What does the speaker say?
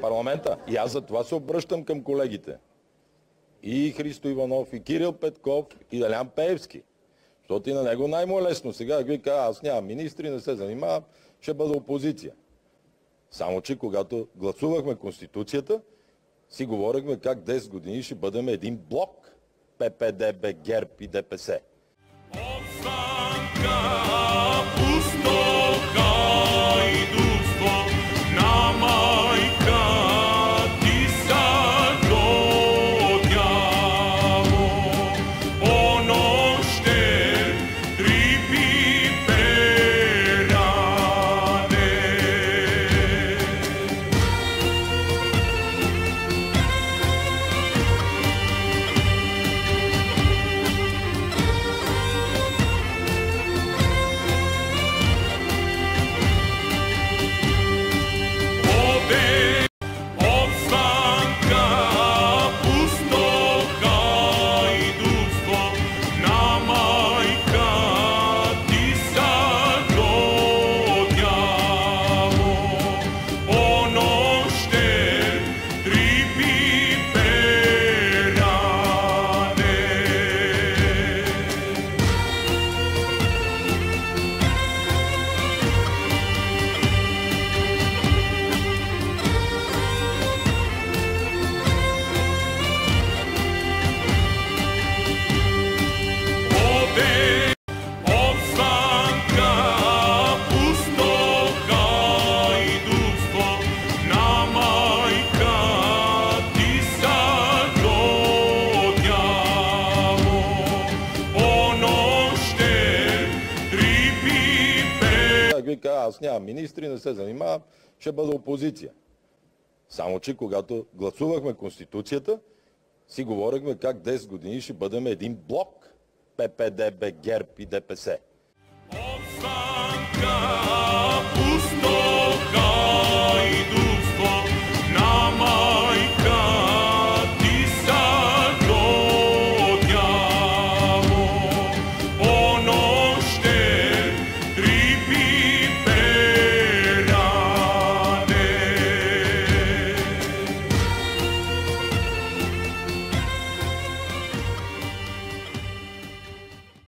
парламента. И аз за това се обръщам към колегите. И Христо Иванов, и Кирил Петков, и Делян Пеевски. Защото и на него най-му е лесно. Сега да ви кажа, аз нямам министри, не се занимавам, ще бъда опозиция. Само че когато гласувахме Конституцията, си говорихме как 10 години ще бъдем един блок. ППДБ, ГЕРБ и ДПС. Аз нямам министри, не се занимавам, ще бъда опозиция. Само че когато гласувахме Конституцията, си говорихме как 10 години ще бъдем един блок. ППДБ, ГЕРБ и ДПС.